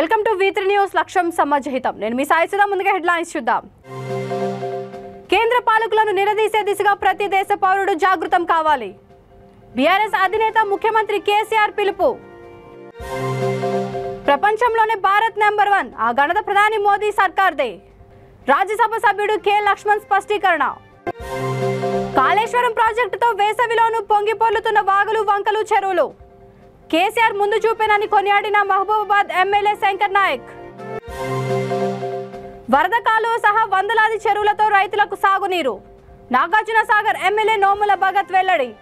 Welcome to V3 news లక్ష్యం సమాజహితం. నేను మీ సాయి సుధా. ముందుగా హెడ్లైన్స్ చూద్దాం. కేంద్ర పాలకులను నిలదీసే దిశగా ప్రతి దేశ పౌరుడు జాగృతం కావాలి. బీఆర్ఎస్ అధినేత ముఖ్యమంత్రి కేసీఆర్ పిలుపు. ప్రపంచంలోనే భారత్ నెంబర్ 1, ఆ ఘనత ప్రధాని మోదీ సర్కార్దే. రాజ్యసభ సభ్యుడు కె లక్ష్మణ్ స్పష్టీకరణ. కాళేశ్వరం ప్రాజెక్టుతో వేసవిలోనూ పొంగిపొర్లుతున్న వాగులు, వంకలు, చెరువులు. కేసీఆర్ ముందు చూపేనని కొనియాడిన మహబూబాబాద్ ఎమ్మెల్యే శంకర్ నాయక్. వరద కాలువ సహా వందలాది చెరువులతో రైతులకు సాగునీరు. నాగార్జున సాగర్ ఎమ్మెల్యే నోముల భగత్ వెల్లడి.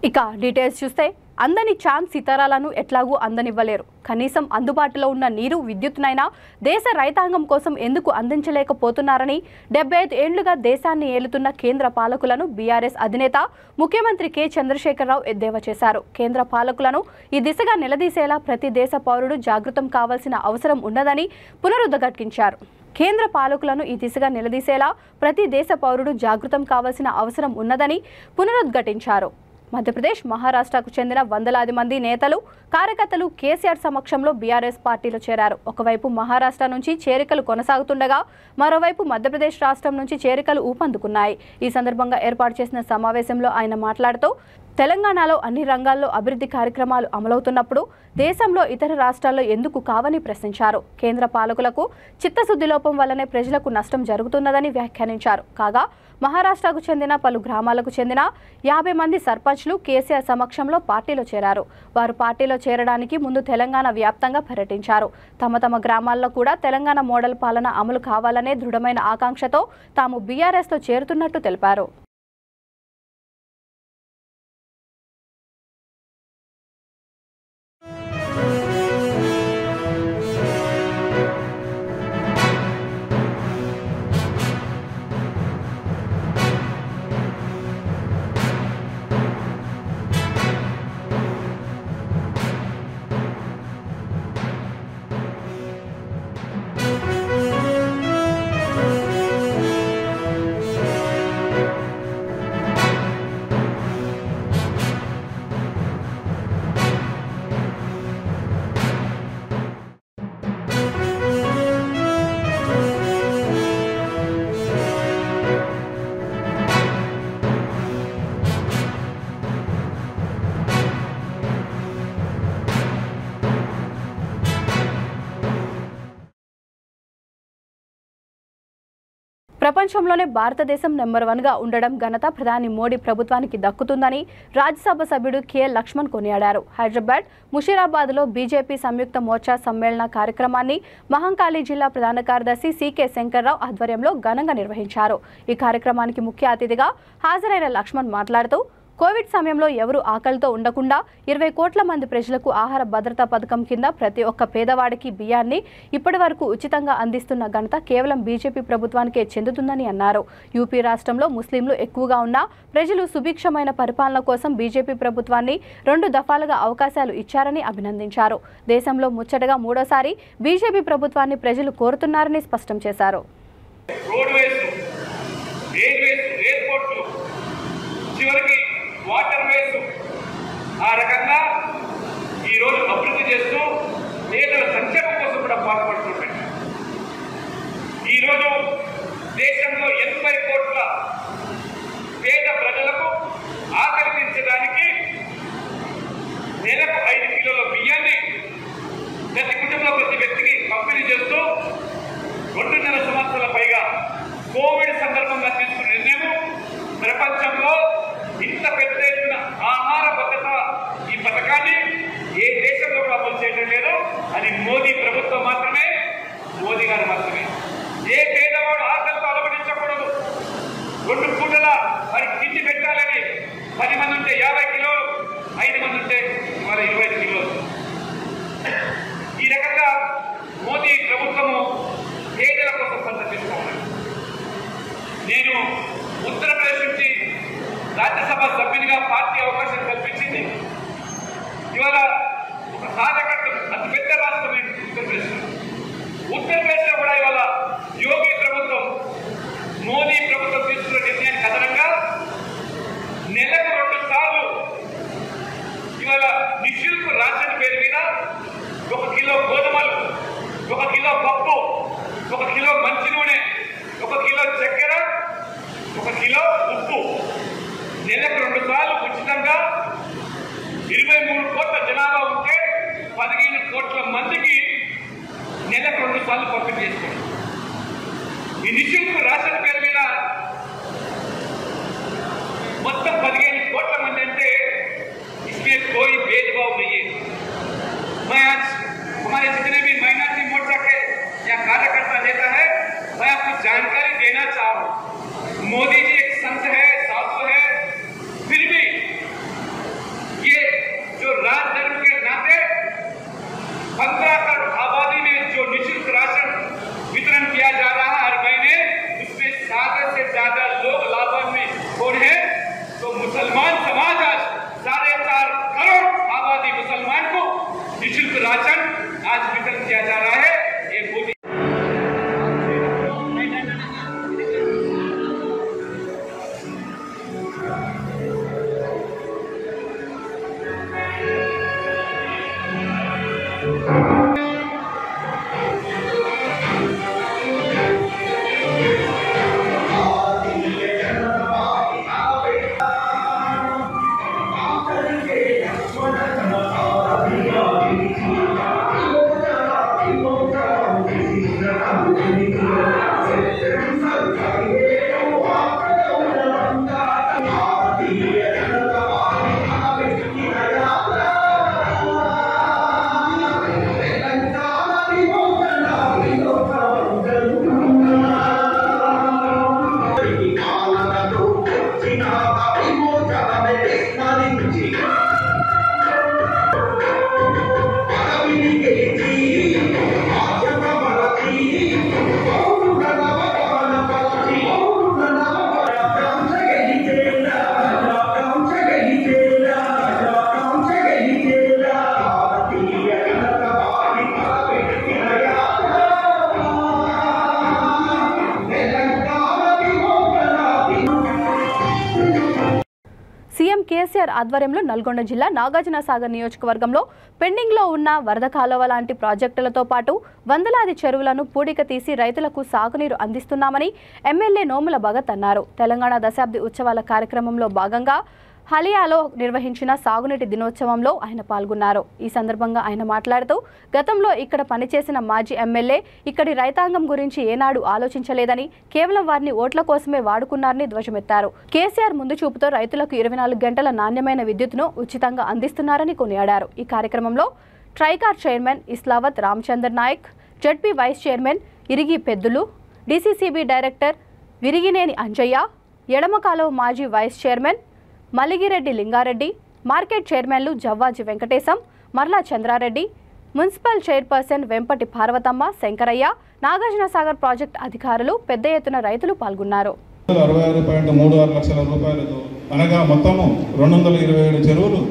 ఇక డీటెయిల్స్ చూస్తే, అందని చాంద్ సితారాలను ఎట్లాగూ అందనివ్వలేరు. కనీసం అందుబాటులో ఉన్న నీరు, విద్యుత్నైనా దేశ రైతాంగం కోసం ఎందుకు అందించలేకపోతున్నారని 75 ఏళ్లుగా దేశాన్ని ఏలుతున్న కేంద్ర పాలకులను బీఆర్ఎస్ అధినేత ముఖ్యమంత్రి కె చంద్రశేఖరరావు ఎద్దేవా చేశారు. కేంద్ర పాలకులను ఈ దిశగా నిలదీసేలా ప్రతి దేశ పౌరుడు జాగృతం కావాల్సిన అవసరం ఉన్నదని పునరుద్ఘాటించారు. కేంద్ర పాలకులను ఈ దిశగా నిలదీసేలా ప్రతి దేశ పౌరుడు జాగృతం కావాల్సిన అవసరం ఉన్నదని పునరుద్ఘాటించారు. మధ్యప్రదేశ్, మహారాష్ట్రకు చెందిన వందలాది మంది నేతలు, కార్యకర్తలు కేసీఆర్ సమక్షంలో బీఆర్ఎస్ పార్టీలో చేరారు. ఒకవైపు మహారాష్ట్ర నుంచి చేరికలు కొనసాగుతుండగా, మరోవైపు మధ్యప్రదేశ్ రాష్ట్రం నుంచి చేరికలు ఊపందుకున్నాయి. ఈ సందర్భంగా ఏర్పాటు చేసిన సమావేశంలో ఆయన మాట్లాడుతూ, తెలంగాణలో అన్ని రంగాల్లో అభివృద్ధి కార్యక్రమాలు అమలవుతున్నప్పుడు దేశంలో ఇతర రాష్ట్రాల్లో ఎందుకు కావని ప్రశ్నించారు. కేంద్ర పాలకులకు చిత్తశుద్ధి లోపం వల్లనే ప్రజలకు నష్టం జరుగుతున్నదని వ్యాఖ్యానించారు. కాగా మహారాష్ట్రకు చెందిన పలు గ్రామాలకు చెందిన 50 మంది సర్పంచ్లు కేసీఆర్ సమక్షంలో పార్టీలో చేరారు. వారు పార్టీలో చేరడానికి ముందు తెలంగాణ వ్యాప్తంగా పర్యటించారు. తమ గ్రామాల్లో కూడా తెలంగాణ మోడల్ పాలన అమలు కావాలనే దృఢమైన ఆకాంక్షతో తాము బీఆర్ఎస్లో చేరుతున్నట్టు తెలిపారు. ప్రపంచంలోనే భారతదేశం నెంబర్ 1గా ఉండడం ఘనత ప్రధాని మోడీ ప్రభుత్వానికి దక్కుతుందని రాజ్యసభ సభ్యుడు కె లక్ష్మణ్ కొనియాడారు. హైదరాబాద్, ముషీరాబాద్లో బీజేపీ సంయుక్త మోర్చా సమ్మేళన కార్యక్రమాన్ని మహంకాళి జిల్లా ప్రధాన కార్యదర్శి సికే శంకర్రావు ఆధ్వర్యంలో ఘనంగా నిర్వహించారు. ఈ కార్యక్రమానికి ముఖ్య అతిథిగా హాజరైన లక్ష్మణ్ మాట్లాడుతూ, కోవిడ్ సమయంలో ఎవరు ఆకలితో ఉండకుండా 20 కోట్ల మంది ప్రజలకు ఆహార భద్రతా పథకం కింద ప్రతి ఒక్క పేదవాడికి బియ్యాన్ని ఇప్పటి వరకు ఉచితంగా అందిస్తున్న ఘనత కేవలం బీజేపీ ప్రభుత్వానికే చెందుతుందని అన్నారు. యూపీ రాష్ట్రంలో ముస్లింలు ఎక్కువగా ఉన్న ప్రజలు సుభిక్షమైన పరిపాలన కోసం బీజేపీ ప్రభుత్వాన్ని 2 దఫాలుగా అవకాశాలు ఇచ్చారని అభినందించారు. దేశంలో ముచ్చటగా 3వసారి బీజేపీ ప్రభుత్వాన్ని ప్రజలు కోరుతున్నారని స్పష్టం చేశారు. వాటర్ వేస్ ఆ రకంగా ఈరోజు అభివృద్ధి చేస్తూ పేదల సంక్షేమం కోసం కూడా పాటుపడుతున్నాయి. ఈరోజు దేశంలో 80 కోట్ల పేద ప్రజలకు ఆకలి తీర్చడానికి నెలకు 5 కిలోల బియ్యాన్ని ప్రతి కుటుంబంలో ప్రతి వ్యక్తికి పంపిణీ చేస్తూ 2.5 సంవత్సరాల పైగా కోవిడ్ సందర్భంగా తీసుకున్న నిర్ణయం ప్రపంచంలో ఇంత పెద్ద ఎత్తున ఆహార భద్రత ఈ పథకాన్ని ఏ దేశంలో కూడా అమలు చేయడం లేదు. అది మోదీ ప్రభుత్వం మాత్రమే, మోదీ గారు మాత్రమే. ఏ పేదవాడు ఆకలితో అలవడించకూడదు. 2 పూటల వారికి తిండి పెట్టాలని 10 మంది ఉంటే 50 కిలోలు, 5 మంది ఉంటే ఇవాళ 25 కిలోలు. ఈ రకంగా మోదీ ప్రభుత్వము పేదల కోసం సందర్శించుకోవాలి. నేను ఉత్తరప్రదేశ్ నుంచి రాజ్యసభ సభ్యునిగా పార్టీ అవకాశం కల్పించింది. ఇవాళ ఒక సాధకత్వం అతి పెద్ద రాష్ట్రం ఉత్తరప్రదేశ్. ఉత్తరప్రదేశ్లో కూడా ఇవాళ యోగి ప్రభుత్వం, మోదీ ప్రభుత్వం తీసుకున్న నిర్ణయానికి అదనంగా నెలకు 2 సార్లు ఇవాళ నిశుల్క రాషన్ పేరు మీద 1 కిలో గోధుమలు 1 కిలో మంచి నూనె, 1 కిలో చక్కెర, 1 కిలో ఉప్పు నెలకు 2 సార్లు ఉచితంగా 23 కోట్ల జనాభా ఉంటే 15 కోట్ల మందికి నెలకు 2 సార్లు పంపిణీ చేసుకోండి. ఈ నిశుల్క రేషన్ పేరు మీద మొత్తం 15 కోట్ల మంది అంటే इसमें कोई भेदभाव नहीं है। मैं आज हमारे जितने भी माइनॉरिटी मोर्चा के या कार्यकर्ता नेता है, मैं आपको जानकारी देना चाह रहा हूँ। मोदी जी एक संत है, साधु है, फिर भी ये जो राज धर्म के नाते 15 करोड़ आबादी में जो निःशुल्क राशन वितरण किया जा रहा है हर महीने, उसमें 7 से ज्यादा लोग लाभान्वित कौन है? तो मुसलमान समाज आज 4.5 करोड़ आबादी मुसलमान को निःशुल्क राशन आज वितरण किया जा रहा है। ये मोदी సీఎం కేసీఆర్ ఆధ్వర్యంలో నల్గొండ జిల్లా నాగార్జున సాగర్ నియోజకవర్గంలో పెండింగ్లో ఉన్న వరద కాలువ లాంటి ప్రాజెక్టులతో పాటు వందలాది చెరువులను పూడిక తీసి రైతులకు సాగునీరు అందిస్తున్నామని ఎమ్మెల్యే నోముల భగత్ అన్నారు. తెలంగాణ దశాబ్ది ఉత్సవాల కార్యక్రమంలో భాగంగా హలియాలో నిర్వహించిన సాగునీటి దినోత్సవంలో ఆయన పాల్గొన్నారు. ఈ సందర్భంగా ఆయన మాట్లాడుతూ గతంలో ఇక్కడ పనిచేసిన మాజీ ఎమ్మెల్యే ఇక్కడి రైతాంగం గురించి ఏనాడు ఆలోచించలేదని, కేవలం వారిని ఓట్ల కోసమే వాడుకున్నారని ధ్వజమెత్తారు. కేసీఆర్ ముందు చూపుతో రైతులకు 24 గంటల నాణ్యమైన విద్యుత్తును ఉచితంగా అందిస్తున్నారని కొనియాడారు. ఈ కార్యక్రమంలో TRICOR chairman Islavath Ramachandar Naik, ZP vice chairman Irigi Peddulu, DCCB director Virigineni Anjaiah, ఎడమకాలువ మాజీ vice chairman Maligireddy Lingareddy, market చైర్మన్లు Javvaji Venkatesham, Marla Chandrareddy, municipal chairperson Vempati Parvathamma, Shankaraiah, Nagarjuna Sagar project అధికారులు, పెద్ద ఎత్తున రైతులు పాల్గొన్నారు. 66.36 లక్షల రూపాయలతో అనగా మొత్తము 227 చెరువులు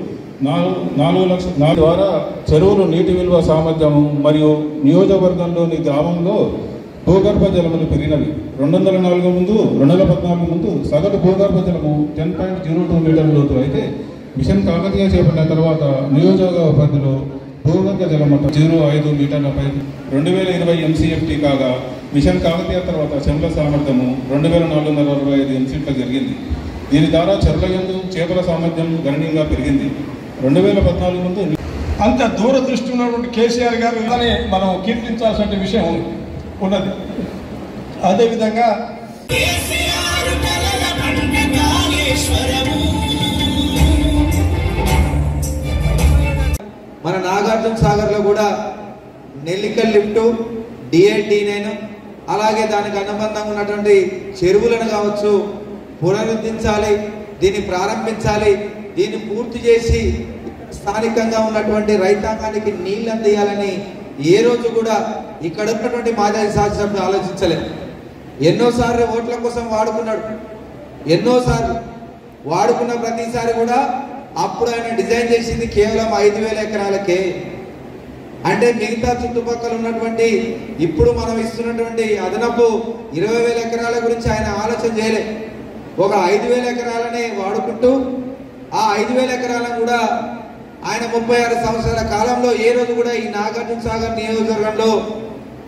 4 లక్షల ద్వారా చెరువులు నీటి విలువ సామర్థ్యము మరియు నియోజకవర్గంలోని గ్రామంలో భూగర్భ జలములు పెరిగినవి. 2014 ముందు 2014 ముందు సగటు భూగర్భ జలము 10.02 మీటర్ల లోతు అయితే మిషన్ కాకతీయ చేపట్టిన తర్వాత నియోజకవర్గ పరిధిలో భూగర్భ జలమట్టం 0.5 మీటర్లపై 2020 MCFT కాగా మిషన్ కాకతీయ తర్వాత చెరువుల సామర్థ్యము 2445 MCFT జరిగింది. దీని ద్వారా చెరువుల యందు చేపల సామర్థ్యం గణనీయంగా పెరిగింది. 2014 ముందు అంత దూరదృష్టి ఉన్నటువంటి కేసీఆర్ గారు మనం కీర్తించాల్సిన విషయం ఉన్నది. అదేవిధంగా మన నాగార్జున సాగర్లో కూడా నెల్లికల్ లిఫ్ట్, DA-D9 అలాగే దానికి అనుబంధంగా ఉన్నటువంటి చెరువులను కావచ్చు పునరుద్ధరించాలి, దీన్ని ప్రారంభించాలి, దీన్ని పూర్తి చేసి స్థానికంగా ఉన్నటువంటి రైతాంగానికి నీళ్ళు అందియాలని ఏ రోజు కూడా ఇక్కడ ఉన్నటువంటి మాజీ శాసనసభ్యులు ఆలోచించలేదు. ఎన్నోసార్లు ఓట్ల కోసం వాడుకున్నాడు, ఎన్నోసార్లు వాడుకున్న ప్రతిసారి కూడా అప్పుడు ఆయన డిజైన్ చేసింది కేవలం 5,000 ఎకరాలకే. అంటే మిగతా చుట్టుపక్కల ఉన్నటువంటి ఇప్పుడు మనం ఇస్తున్నటువంటి అదనపు 20,000 ఎకరాల గురించి ఆయన ఆలోచన చేయలే. ఒక 5,000 ఎకరాలనే వాడుకుంటూ ఆ 5,000 ఎకరాలను కూడా ఆయన 36 సంవత్సరాల కాలంలో ఏ రోజు కూడా ఈ నాగార్జున సాగర్ నియోజకవర్గంలో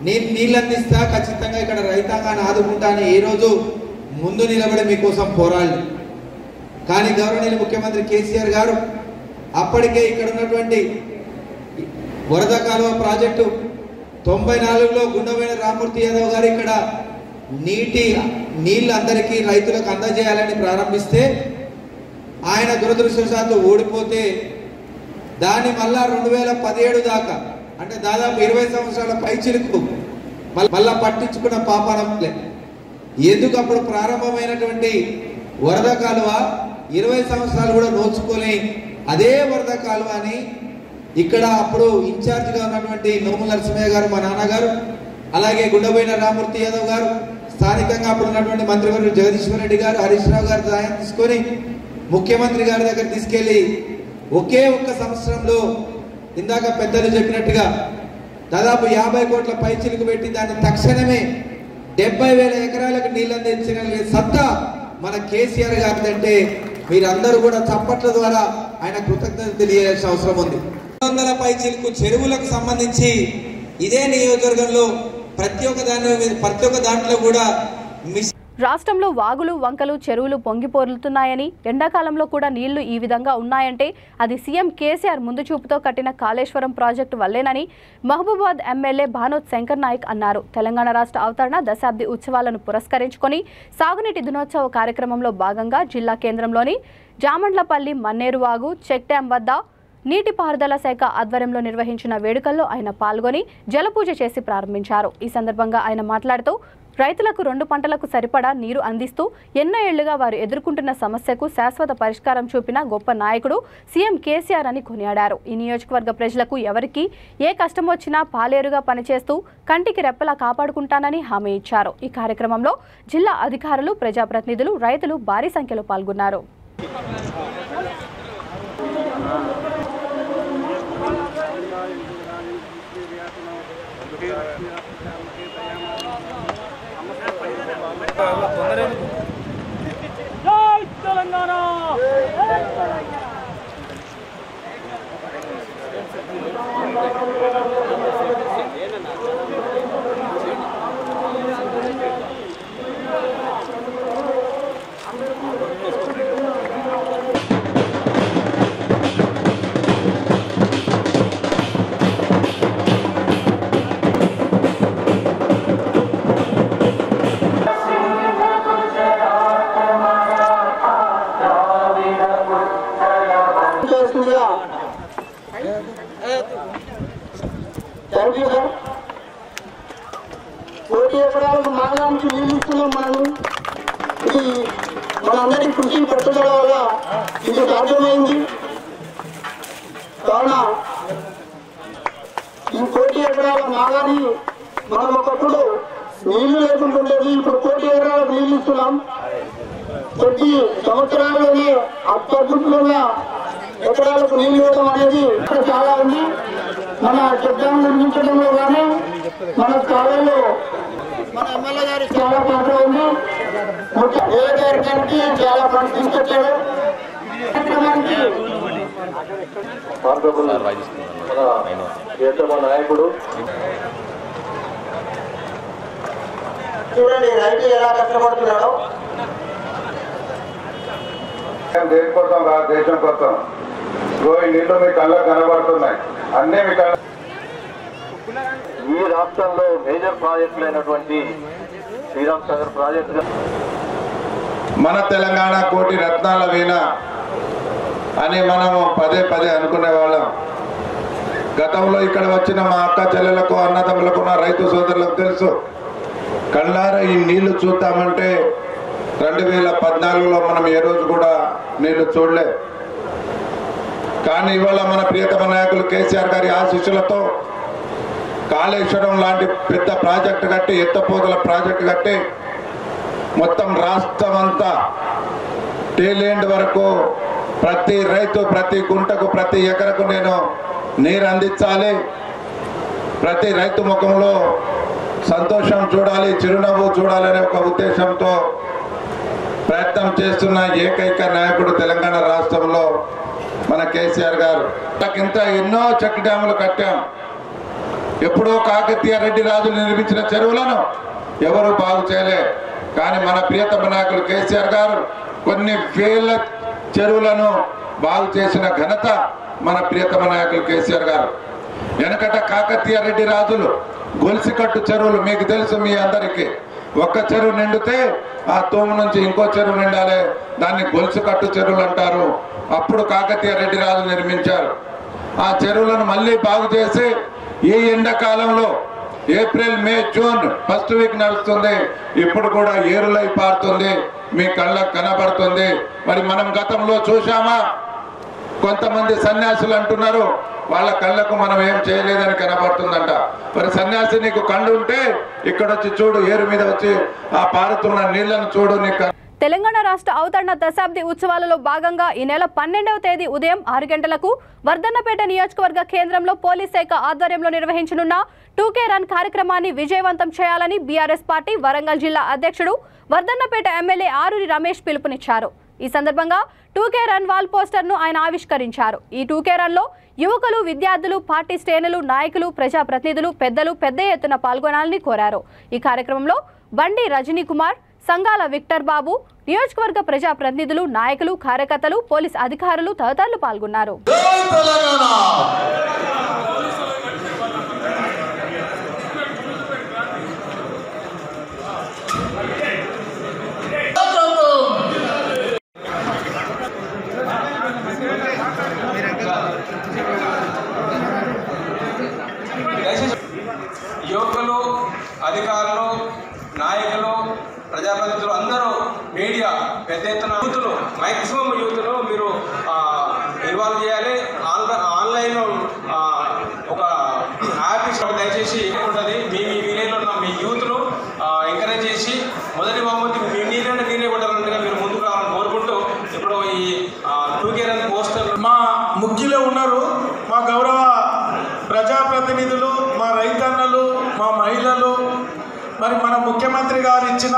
నేను నీళ్ళు అందిస్తా, ఖచ్చితంగా ఇక్కడ రైతాంగాన్ని ఆదుకుంటాను ఏ రోజు ముందు నిలబడి మీకోసం పోరాడి. కానీ గౌరవనీయులు ముఖ్యమంత్రి కేసీఆర్ గారు అప్పటికే ఇక్కడ ఉన్నటువంటి వరద కాలువ ప్రాజెక్టు 94లో గుండమైన రామూర్తి యాదవ్ గారు ఇక్కడ నీళ్ళు అందరికీ రైతులకు అందజేయాలని ప్రారంభిస్తే ఆయన దురదృష్టవశాత్తు ఓడిపోతే దాన్ని మళ్ళా 2017 దాకా అంటే దాదాపు 20 సంవత్సరాల పైచిలుకు మళ్ళా పట్టించుకున్న పాపనలే. ఎందుకు అప్పుడు ప్రారంభమైనటువంటి వరద కాలువ 20 సంవత్సరాలు కూడా నోచుకొని అదే వరద కాలువ అని ఇక్కడ అప్పుడు ఇన్ఛార్జిగా ఉన్నటువంటి నోముల నరసింహయ్య గారు, మా నాన్నగారు, అలాగే గుండబోయిన రామూర్తి యాదవ్ గారు, స్థానికంగా అప్పుడు ఉన్నటువంటి మంత్రివర్యులు జగదీశ్వర్ రెడ్డి గారు, హరీష్ రావు గారు సహాయం తీసుకొని ముఖ్యమంత్రి గారి దగ్గర తీసుకెళ్లి ఒకే ఒక్క సంవత్సరంలో ఇందాక పెద్దలు చెప్పినట్టుగా దాదాపు 50 కోట్ల పైచిలుకు పెట్టి దాన్ని తక్షణమే 70,000 ఎకరాలకు నీళ్ళు అందించిన సత్తా మన కేసీఆర్ గారిదంటే మీరందరూ కూడా చప్పట్ల ద్వారా ఆయన కృతజ్ఞత తెలియాల్సిన అవసరం ఉంది. 200 పైచిలుకు చెరువులకు సంబంధించి ఇదే నియోజకవర్గంలో ప్రతి ఒక్క దాంట్లో కూడా రాష్ట్రంలో వాగులు, వంకలు, చెరువులు పొంగిపోరుతున్నాయని, ఎండాకాలంలో కూడా నీళ్లు ఈ విధంగా ఉన్నాయంటే అది సీఎం కేసీఆర్ ముందు చూపుతో కట్టిన కాళేశ్వరం ప్రాజెక్టు వల్లేనని మహబూబాబాద్ ఎమ్మెల్యే భానోత్ శంకర్ నాయక్ అన్నారు. తెలంగాణ రాష్ట్ర అవతరణ దశాబ్ది ఉత్సవాలను పురస్కరించుకొని సాగునీటి దినోత్సవ కార్యక్రమంలో భాగంగా జిల్లా కేంద్రంలోని జామండ్లపల్లి మన్నేరు వాగు చెక్ డ్యాం వద్ద నీటిపారుదల శాఖ ఆధ్వర్యంలో నిర్వహించిన వేడుకల్లో ఆయన పాల్గొని జలపూజ చేసి ప్రారంభించారు. ఈ సందర్భంగా ఆయన మాట్లాడుతూ రైతులకు 2 పంటలకు సరిపడా నీరు అందిస్తూ ఎన్నో ఏళ్లుగా వారు ఎదుర్కొంటున్న సమస్యకు శాశ్వత పరిష్కారం చూపిన గొప్ప నాయకుడు సీఎం కేసీఆర్ అని కొనియాడారు. ఈ నియోజకవర్గ ప్రజలకు ఎవరికి ఏ కష్టం వచ్చినా పాలేరుగా పనిచేస్తూ కంటికి రెప్పలా కాపాడుకుంటానని హామీ ఇచ్చారు. ఈ కార్యక్రమంలో జిల్లా అధికారులు, ప్రజాప్రతినిధులు, రైతులు భారీ సంఖ్యలో పాల్గొన్నారు. జై తెలంగాణ. కోటి ఎకరాలకు మాగానికి నీళ్ళు ఇస్తున్నాం. ఇది మనందరి కృషి పట్టుదల వల్ల ఇది సాధ్యమైంది. కావున ఈ కోటి ఎకరాల మాగాని మనం ఒకప్పుడు నీళ్లు లేకుంటుండేది, ఇప్పుడు కోటి ఎకరాలకు నీళ్ళు ఇస్తున్నాం. ప్రతి సంవత్సరాల్లోనే అత్యద్భుతంగా ఎకరాలకు నీళ్లు ఇవ్వడం అనేది ఇక్కడ చాలా ఉంది. మన చెట్లను నిర్మించడంలో కానీ మన కాలంలో మన ఎమ్మెల్యే గారి చాలా పాత్ర ఉంది. నియోజకవర్గానికి చాలా ఫండ్స్ తీసుకొచ్చాడు. నాయకుడు చూడండి రైతు ఎలా కష్టపడుతున్నాడో. దేనికోసం రా, దేశం కోసం. ఈ నీళ్లు మీ కళ్ళకు కనబడుతున్నాయి, అన్నీ మీ కళ్ళ. ఈ రాష్ట్రంలో మేజర్ ప్రాజెక్టులు అయినటువంటి శ్రీరామ్ సాగర్ ప్రాజెక్టు మన తెలంగాణ కోటి రత్నాల వీణ అని మనము పదే పదే అనుకునే వాళ్ళం. గతంలో ఇక్కడ వచ్చిన మా అక్క చెల్లెలకు, అన్నదమ్ములకు, నా రైతు సోదరులకు తెలుసు. కళ్ళారా ఈ నీళ్లు చూద్దామంటే 2014లో మనం ఏ రోజు కూడా నీళ్లు చూడలే. కానీ ఇవాళ మన ప్రియతమ నాయకులు కేసీఆర్ గారి ఆశీస్సులతో కాళేశ్వరం లాంటి పెద్ద ప్రాజెక్టు కట్టి, ఎత్తపోతల ప్రాజెక్టు కట్టి మొత్తం రాష్ట్రం అంతా టేలెండ్ వరకు ప్రతి రైతు, ప్రతి గుంటకు, ప్రతి ఎకరకు నేను నీరు అందించాలి, ప్రతి రైతు ముఖంలో సంతోషం చూడాలి, చిరునవ్వు చూడాలనే ఒక ఉద్దేశంతో ప్రయత్నం చేస్తున్న ఏకైక నాయకుడు తెలంగాణ రాష్ట్రంలో మన కేసీఆర్ గారు. ఇంత ఎన్నో చెక్ డ్యాములు కట్టాం. ఎప్పుడో కాకతీయ రెడ్డి రాజులు నిర్మించిన చెరువులను ఎవరు బాగు చేయలే. కానీ మన ప్రియతమ నాయకులు కేసీఆర్ గారు కొన్ని వేల చెరువులను బాగు చేసిన ఘనత మన ప్రియతమ నాయకులు కేసీఆర్ గారు. వెనకట కాకతీయ రెడ్డి రాజులు గొలుసుకట్టు చెరువులు మీకు తెలుసు, మీ అందరికీ ఒక్క చెరువు నిండితే ఆ తూము నుంచి ఇంకో చెరువు నిండాలి, దాన్ని గొలుసుకట్టు చెరువులు అంటారు. అప్పుడు కాకతీయ రెడ్డి రాజులు నిర్మించారు. ఆ చెరువులను మళ్ళీ బాగు చేసి ఈ ఎండాకాలంలో April May June first week నడుస్తుంది. ఇప్పుడు కూడా ఏరులై పారుతుంది, మీ కళ్ళకు కనబడుతుంది. మరి మనం గతంలో చూశామా? కొంతమంది సన్యాసులు అంటున్నారు వాళ్ళ కళ్ళకు మనం ఏం చేయలేదని కనబడుతుందంట. మరి సన్యాసి నీకు కళ్ళు ఉంటే ఇక్కడ వచ్చి చూడు, ఏరు మీద వచ్చి ఆ పారుతున్న నీళ్లను చూడు. నీకు తెలంగాణ రాష్ట్ర అవతరణ దశాబ్ది ఉత్సవాలలో భాగంగా ఈ నెల 12వ తేదీ ఉదయం 6 గంటలకు వర్ధన్నపేట నియోజకవర్గ కేంద్రంలో పోలీస్ శాఖ ఆధ్వర్యంలో నిర్వహించనున్న 2K రన్ కార్యక్రమాన్ని విజయవంతం చేయాలని బీఆర్ఎస్ పార్టీ వరంగల్ జిల్లా అధ్యక్షుడు వర్ధన్నపేట ఎమ్మెల్యే ఆరూరి రమేష్ పిలుపునిచ్చారు. ఈ సందర్భంగా 2K రన్ వాల్ పోస్టర్ ను ఆయన ఆవిష్కరించారు. ఈ 2K రన్ లో యువకులు, విద్యార్థులు, పార్టీ శ్రేణులు, నాయకులు, ప్రజాప్రతినిధులు, పెద్దలు పెద్ద ఎత్తున పాల్గొనాలని కోరారు. ఈ కార్యక్రమంలో బండి రజనీ కుమార్, సంగాల విక్టర్ బాబు, నియోజకవర్గ ప్రజాప్రతినిధులు, నాయకులు, కార్యకర్తలు, పోలీస్ అధికారులు తదితరులు పాల్గొన్నారు. యువకులు, అధికారులు, నాయకులు, ప్రజాప్రతినిధులు అందరూ, మీడియా, పెద్ద ఎత్తున యూత్లు, మ్యాక్సిమం యూత్లు మీరు ఇన్వాల్వ్ చేయాలి. ఆన్లైన్లో ఒక యాప్ దయచేసి ఉంటుంది. మీ విలేజ్లో ఉన్న మీ యూత్ను ఎంకరేజ్ చేసి మొదటి బహుమతి నీళ్ళంటే నీళ్ళే కొట్టాలంటే మీరు ముందుకు రావాలని కోరుకుంటూ ఇప్పుడు ఈ 2K రన్ పోస్టర్ మా ముఖ్యులు ఉన్నారు. మా గౌరవ ప్రజాప్రతినిధులు, మా రైతన్నలు, మా మహిళలు, మరి మన ముఖ్యమంత్రి గారు ఇచ్చిన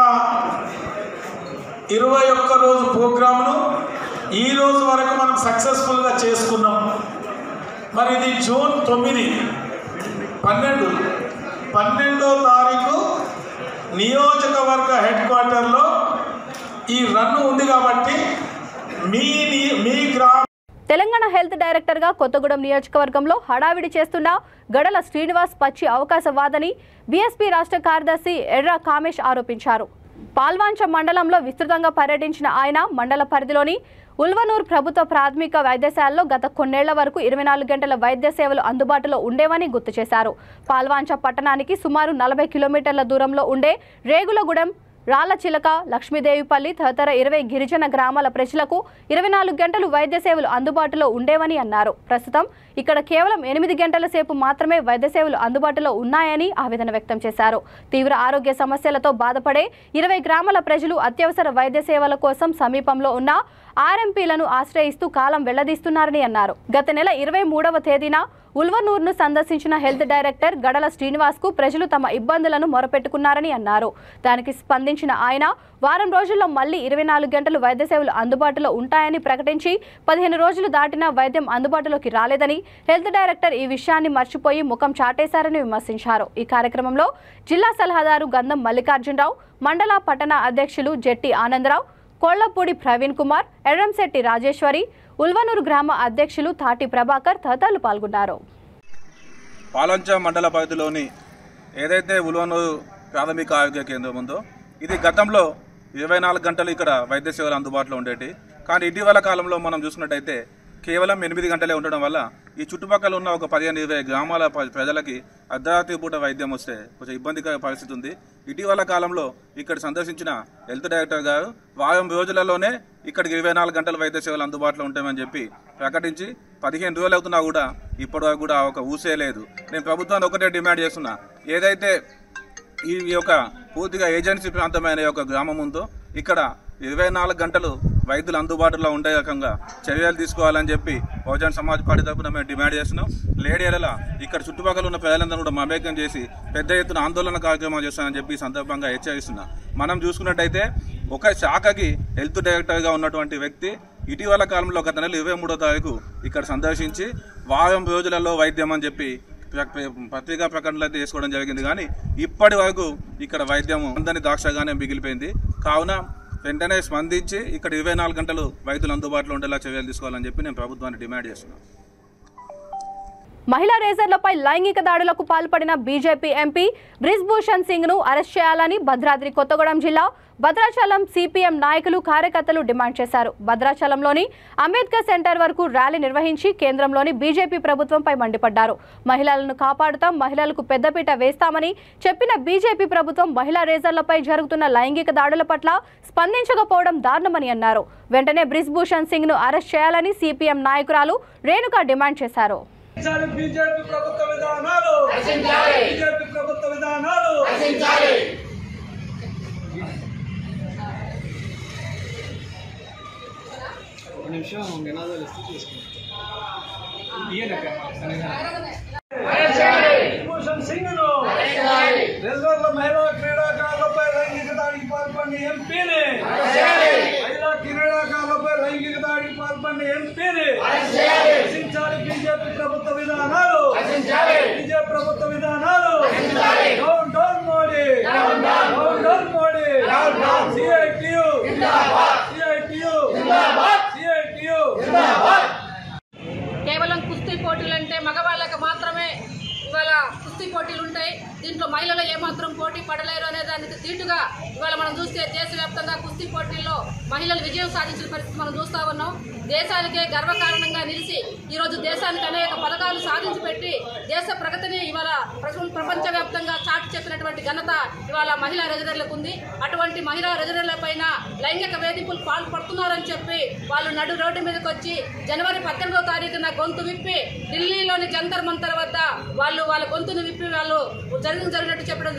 21 రోజు ప్రోగ్రామ్ను ఈ రోజు వరకు మనం సక్సెస్ఫుల్గా చేసుకున్నాం. మరి ఇది జూన్ 9, 12వ తారీఖు నియోజకవర్గ హెడ్ క్వార్టర్లో ఈ రన్ ఉంది కాబట్టి మీ గ్రామ తెలంగాణ హెల్త్ డైరెక్టర్ గా కొత్తగూడెం నియోజకవర్గంలో హడావిడి చేస్తున్న గడల శ్రీనివాస్ పచ్చి అవకాశవాదని బీఎస్పీ రాష్ట్ర కార్యదర్శి ఎర్ర కామేష్ ఆరోపించారు. పాల్వాంచ మండలంలో విస్తృతంగా పర్యటించిన ఆయన మండల పరిధిలోని ఉల్వనూర్ ప్రభుత్వ ప్రాథమిక వైద్యశాలలో గత కొన్నేళ్ల వరకు 24 గంటల వైద్య సేవలు అందుబాటులో ఉండేవని గుర్తు చేశారు. పాల్వాంచ పట్టణానికి సుమారు 40 కిలోమీటర్ల దూరంలో ఉండే రేగులగూడెం, రాళ్లచిలక, లక్ష్మీదేవిపల్లి తదితర 20 గిరిజన గ్రామాల ప్రజలకు 24 గంటలు వైద్య సేవలు అందుబాటులో ఉండేవని అన్నారు. ప్రస్తుతం ఇక్కడ కేవలం 8 గంటల సేపు మాత్రమే వైద్య సేవలు అందుబాటులో ఉన్నాయని ఆవేదన వ్యక్తం చేశారు. తీవ్ర ఆరోగ్య సమస్యలతో బాధపడే 20 గ్రామాల ప్రజలు అత్యవసర వైద్య సేవల కోసం సమీపంలో ఉన్న ఆర్ఎంపీలను ఆశ్రయిస్తూ కాలం వెళ్లదీస్తున్నారని అన్నారు. గత నెల 23వ తేదీన ఉల్వనూర్ను సందర్శించిన హెల్త్ డైరెక్టర్ గడల శ్రీనివాస్ కు ప్రజలు తమ ఇబ్బందులను మొరపెట్టుకున్నారని అన్నారు. దానికి స్పందించిన ఆయన వారం రోజుల్లో మళ్లీ 24 గంటలు వైద్య సేవలు అందుబాటులో ఉంటాయని ప్రకటించి 15 రోజులు దాటినా వైద్యం అందుబాటులోకి రాలేదని హెల్త్ డైరెక్టర్ ఈ విషయాన్ని మర్చిపోయి ముఖం చాటేశారని విమర్శించారు. ఈ కార్యక్రమంలో జిల్లా సలహాదారు గంధం మల్లికార్జునరావు, మండల పట్టణ అధ్యక్షులు జెట్టి ఆనందరావు, కోళ్లపూడి ప్రవీణ్ కుమార్, ఎర్రంశెట్టి రాజేశ్వరి, ఉల్వనూరు గ్రామ అధ్యక్షులు తాటి ప్రభాకర్ తదితరులు పాల్గొన్నారు. పాలంచ మండల పరిధిలోని ఏదైతే ఉల్వనూరు ప్రాథమిక ఆరోగ్య కేంద్రం ఉందో ఇది గతంలో 24 గంటలు ఇక్కడ వైద్య సేవలు అందుబాటులో ఉండేవి. కానీ ఇటీవల కాలంలో మనం చూసుకున్నట్టయితే కేవలం 8 గంటలే ఉండడం వల్ల ఈ చుట్టుపక్కల ఉన్న ఒక 15-20 గ్రామాల ప్రజలకి అర్ధరాత్రి పూట వైద్యం వస్తే కొంచెం ఇబ్బందికర పరిస్థితి ఉంది. ఇటీవల కాలంలో ఇక్కడ సందర్శించిన హెల్త్ డైరెక్టర్ గారు వారం రోజులలోనే ఇక్కడికి 24 గంటల వైద్య సేవలు అందుబాటులో ఉంటాయని చెప్పి ప్రకటించి 15 రోజులు అవుతున్నా కూడా ఇప్పటివరకు కూడా ఒక ఊసే లేదు. నేను ప్రభుత్వాన్ని ఒకటే డిమాండ్ చేస్తున్నా, ఏదైతే ఈ యొక్క పూర్తిగా ఏజెన్సీ ప్రాంతమైన యొక్క గ్రామం ఉందో ఇక్కడ 24 గంటలు వైద్యులు అందుబాటులో ఉండే రకంగా చర్యలు తీసుకోవాలని చెప్పి బహుజన సమాజ్ పార్టీ తరఫున మేము డిమాండ్ చేస్తున్నాం. లేడీల ఇక్కడ చుట్టుపక్కల ఉన్న ప్రజలందరూ కూడా మమేకం చేసి పెద్ద ఎత్తున ఆందోళన కార్యక్రమాలు చేస్తామని చెప్పి సందర్భంగా హెచ్చరిస్తున్నాం. మనం చూసుకున్నట్టయితే ఒక శాఖకి హెల్త్ డైరెక్టర్గా ఉన్నటువంటి వ్యక్తి ఇటీవల కాలంలో గత నెల 23వ తారీఖు ఇక్కడ సందర్శించి వారం రోజులలో వైద్యం అని చెప్పి పత్రికా ప్రకటనలు అయితే వేసుకోవడం జరిగింది. కానీ ఇప్పటి వరకు ఇక్కడ వైద్యం అందరినీ దాక్షగానే మిగిలిపోయింది. కావున వెంటనే స్పందించి ఇక్కడ 24 గంటలు వైద్యులు అందుబాటులో ఉండేలా చర్యలు తీసుకోవాలని చెప్పి నేను ప్రభుత్వాన్ని డిమాండ్ చేస్తున్నాను. మహిళా రేజర్లపై లైంగిక దాడులకు పాల్పడిన బీజేపీ ఎంపీ బ్రిజ్భూషణ్ సింగ్ ను అరెస్ట్ చేయాలని భద్రాద్రి కొత్తగూడెం జిల్లా భద్రాచలం సిపిఎం నాయకులు కార్యకర్తలు డిమాండ్ చేశారు. భద్రాచలంలోని అంబేద్కర్ సెంటర్ వరకు ర్యాలీ నిర్వహించి కేంద్రంలోని బీజేపీ ప్రభుత్వంపై మండిపడ్డారు. మహిళలను కాపాడుతాం, మహిళలకు పెద్దపీట వేస్తామని చెప్పిన బీజేపీ ప్రభుత్వం మహిళా రేజర్లపై జరుగుతున్న లైంగిక దాడుల పట్ల స్పందించకపోవడం దారుణమని అన్నారు. వెంటనే బ్రిజ్భూషణ్ సింగ్ ను అరెస్ట్ చేయాలని సిపిఎం నాయకురాలు రేణుక డిమాండ్ చేశారు. బీజేపీ ప్రభుత్వ విధానాలు బీజేపీ ప్రభుత్వ విధానాలు ఒక నిమిషం నినాదాలు ఇస్తూ బ్రిజ్భూషణ్ సింగ్ ను రిజర్వ్ మహిళా క్రీడాకారులపై లైంగిక దాడికి పాల్పడిన ఎంపీని మహిళా క్రీడాకారులపై లైంగిక దాడికి పాల్పడిన ఎంపీని రక్షించాలి. బీజేపీ ప్రభుత్వ విధానాలు బీజేపీ ప్రభుత్వ విధానాలు down down Modi down down Modi CITU CITU CITU. కేవలం కుస్తీ పోటీలు అంటే మగవాళ్ళకి మాత్రమే ఇవాళ కుస్తీ పోటీలు ఉంటాయి. దీంట్లో మహిళలు ఏమాత్రం పోటీ పడలేరు అనే దానికి తీటుగా ఇవాళ మనం చూస్తే దేశవ్యాప్తంగా కుస్తీ పోటీల్లో మహిళలు విజయం సాధించిన పరిస్థితి మనం చూస్తా ఉన్నాం. దేశానికే గర్వకారణంగా నిలిచి ఈరోజు దేశానికి అనేక పథకాలు సాధించి పెట్టి దేశ ప్రగతిని ఇవాళ ప్రపంచవ్యాప్తంగా చాటి చెప్పినటువంటి ఘనత ఇవాళ మహిళా రిజర్వర్లకు ఉంది. అటువంటి మహిళా రిజర్వర్ల పైన లైంగిక వేధింపులు పాల్పడుతున్నారని చెప్పి వాళ్ళు నడు రోడ్డు మీదకి వచ్చి జనవరి 18వ తారీఖున గొంతు విప్పి ఢిల్లీలోని జంతర్ మంతర్ వద్ద వాళ్ళ గొంతును విప్పి వాళ్ళు జరిగినట్టు చెప్పడం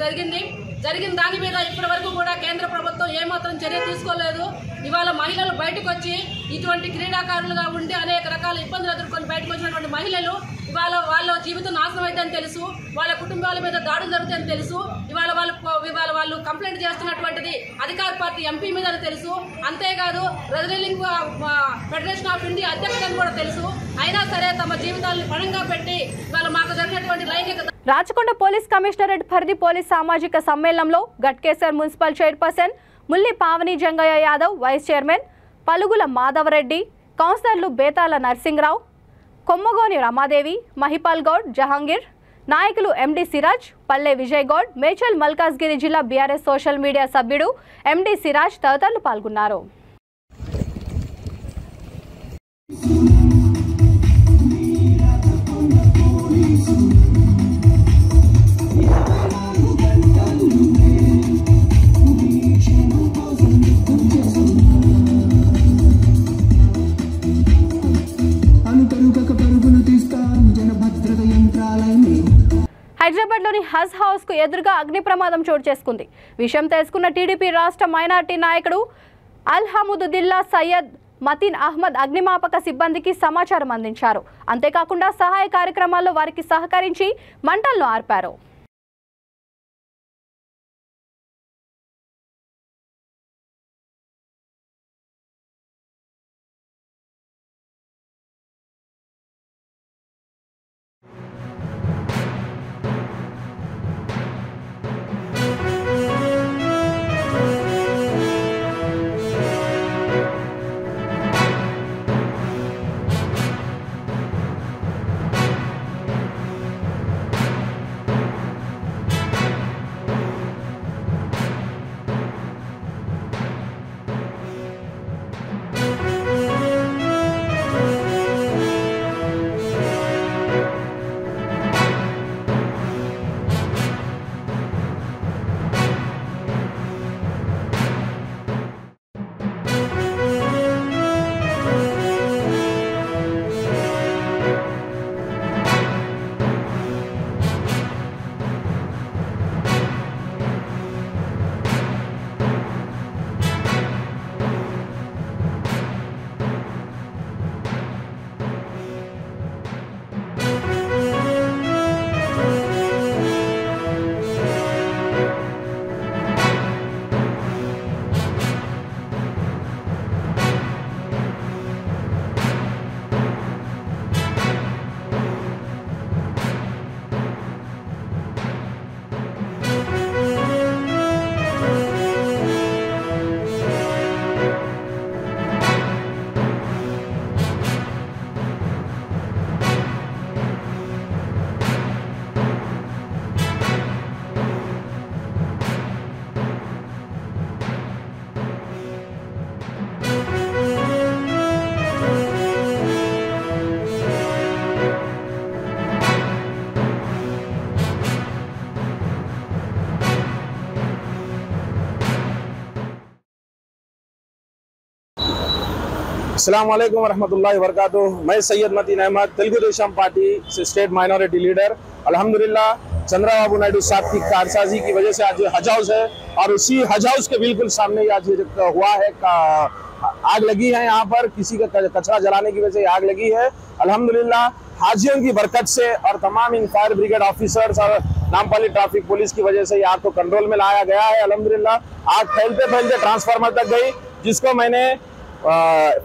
జరిగిన దాని మీద ఇప్పటి వరకు కూడా కేంద్ర ప్రభుత్వం ఏమాత్రం చర్య తీసుకోలేదు. ఇవాళ మహిళలు బయటకు వచ్చి ఇటువంటి క్రీడాకారులుగా ఉండి అనేక రకాల ఇబ్బందులు ఎదుర్కొని బయటకు వచ్చినటువంటి మహిళలు ఇవాళ వాళ్ళ జీవితం నాశనం అయితేని తెలుసు, వాళ్ళ కుటుంబాల మీద దాడులు జరుగుతాయని తెలుసు, ఇవాళ వాళ్ళు కంప్లైంట్ చేస్తున్నటువంటిది అధికార పార్టీ ఎంపీ మీద తెలుసు. అంతేకాదు రెజ్లింగ్ ఫెడరేషన్ ఆఫ్ ఇండియా అధ్యక్షులని కూడా తెలుసు. అయినా సరే తమ జీవితాలను పణంగా పెట్టి ఇవాళ మాకు జరిగినటువంటి లైంగిక రాచకొండ పోలీస్ కమిషనరేట్ పరిధి పోలీస్ సామాజిక సమ్మేళనంలో Ghatkesar municipal chairperson Mulli Pavani Jangaiah Yadav, vice chairman Palugula Madhavareddy, కౌన్సిలర్లు బేతాల నర్సింగ్రావు, కొమ్మగోని రమాదేవి, మహిపాల్ గౌడ్, జహాంగీర్, నాయకులు ఎండి సిరాజ్, పల్లె విజయ్ గౌడ్, మేచల్ మల్కాజ్గిరి జిల్లా బీఆర్ఎస్ సోషల్ మీడియా సభ్యుడు ఎండి సిరాజ్ తదితరులు పాల్గొన్నారు. హైదరాబాద్లోని హజ్ హౌస్కు ఎదురుగా అగ్ని ప్రమాదం చోటు చేసుకుంది. విషయం తెలుసుకున్న టీడీపీ రాష్ట్ర మైనార్టీ నాయకుడు అల్హముదుల్లా సయ్యద్ మతీన్ అహ్మద్ అగ్నిమాపక సిబ్బందికి సమాచారం అందించారు. అంతేకాకుండా సహాయ కార్యక్రమాల్లో వారికి సహకరించి మంటలను ఆర్పారు. अस्सलाम वालेकुम वरहमतुल्लाहि वबरकातुहू। मैं सैयद मतीन अहमद, तेलुगु देशम पार्टी से स्टेट माइनॉरिटी लीडर। अल्हम्दुलिल्लाह चंद्रबाबू नायडू साहब की कारसाजी की वजह से आज हज हाउस है और उसी हज हाउस के बिल्कुल सामने आज हुआ है आग लगी है। यहाँ पर किसी का कचरा जलाने की वजह से आग लगी है। अल्हम्दुलिल्लाह हाजियों की बरकत से और तमाम इन फायर ब्रिगेड ऑफिसर्स और नामपाली ट्रैफिक पुलिस की वजह से आग को कंट्रोल में लाया गया है। अल्हम्दुलिल्लाह आग फैलते फैलते ट्रांसफार्मर तक गई, जिसको मैंने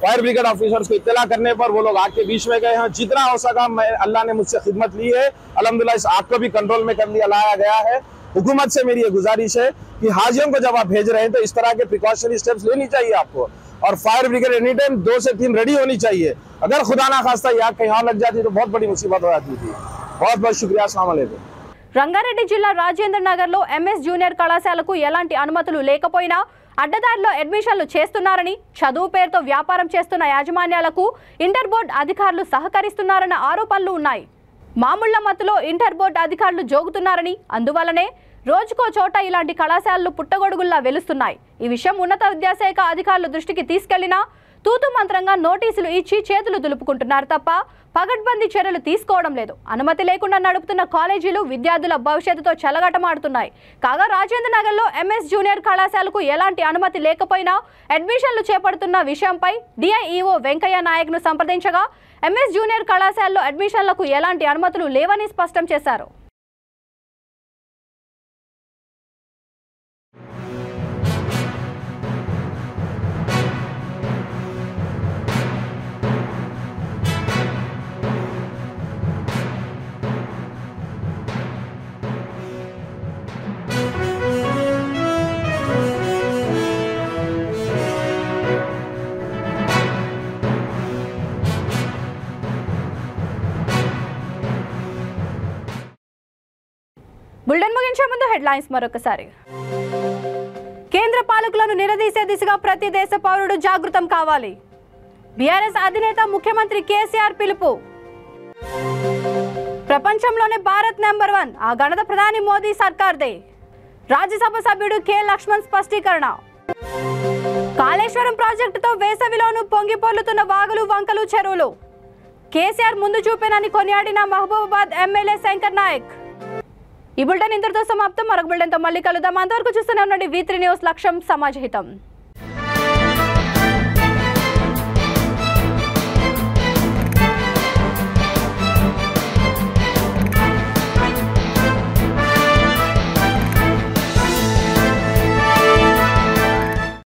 फायर ब्रिगेड ऑफिसर्स को इत्तला करने पर वो लोग आग के बीच में गए हैं। जितना हो सका मैं अल्लाह ने मुझसे खिदमत ली है। अल्हम्दुलिल्लाह इस आग को भी कंट्रोल में कर लिया लाया गया है। हुकूमत से मेरी ये गुजारिश है कि हाजियों को जब आप भेज रहे हैं तो इस तरह के प्रिकॉशनरी स्टेप्स लेनी चाहिए आपको, और फायर ब्रिगेड एनी टाइम 2 से 3 रेडी होनी चाहिए। अगर खुदा ना खास्ता आग कहीं और लग जाती तो बहुत बड़ी मुसीबत हो जाती थी। बहुत बहुत शुक्रिया। अस्सलाम वालेकुम। రంగారెడ్డి జిల్లా రాజేంద్ర నగర్లో ఎంఎస్ జూనియర్ కళాశాలకు ఎలాంటి అనుమతులు లేకపోయినా అడ్డదారిలో అడ్మిషన్లు చేస్తున్నారని, చదువు పేరుతో వ్యాపారం చేస్తున్న యాజమాన్యాలకు ఇంటర్ బోర్డు అధికారులు సహకరిస్తున్నారన్న ఆరోపణలు ఉన్నాయి. మామూళ్ల మత్తులో ఇంటర్ బోర్డు అధికారులు జోగుతున్నారని, అందువల్లనే రోజుకో చోట ఇలాంటి కళాశాలలు పుట్టగొడుగుల్లా వెలుస్తున్నాయి. ఈ విషయం ఉన్నత విద్యాశాఖ అధికారుల దృష్టికి తీసుకెళ్లినా తూతు మంత్రంగా నోటీసులు ఇచ్చి చేతులు దులుపుకుంటున్నారు తప్ప పగడ్బందీ చర్యలు తీసుకోవడం లేదు. అనుమతి లేకుండా నడుపుతున్న కాలేజీలు విద్యార్థుల భవిష్యత్తుతో చెలగాటమాడుతున్నాయి. కాగా రాజేంద్ర నగర్లో ఎంఎస్ జూనియర్ కళాశాలకు ఎలాంటి అనుమతి లేకపోయినా అడ్మిషన్లు చేపడుతున్న విషయంపై డిఐఈఓ వెంకయ్య నాయక్ను సంప్రదించగా ఎంఎస్ జూనియర్ కళాశాలలో అడ్మిషన్లకు ఎలాంటి అనుమతులు లేవని స్పష్టం చేశారు. బులెటిన్ ముగించే ముందు హెడ్లైన్స్ మరొకసారి. కేంద్ర పాలకులను నిలదీసే దిశగా ప్రతి దేశ పౌరుడు జాగృతం కావాలి. బీఆర్ఎస్ అధినేత ముఖ్యమంత్రి కేసీఆర్ పిలుపు. ప్రపంచంలోనే భారత్ నెంబర్ 1, ఆ ఘనత ప్రధాని మోదీ సర్కార్దే. రాజ్యసభ సభ్యుడు కె లక్ష్మణ్ స్పష్టీకరణ. కాళేశ్వరం ప్రాజెక్టుతో వేసవిలోనూ పొంగి పొర్లుతున్న వాగులు, వంకలు, చెరువులు. కేసీఆర్ ముందు చూపేనని కొనియాడిన మహబూబాబాద్ ఎమ్మెల్యే శంకర్ నాయక్. ఈ బులెటిన్ ఇంతటితో సమాప్తం. మరొక బులెటిన్తో మళ్ళీ కలుద్దాం. అంతవరకు చూస్తూనే ఉండండి V3 న్యూస్. లక్ష్యం సమాజహితం.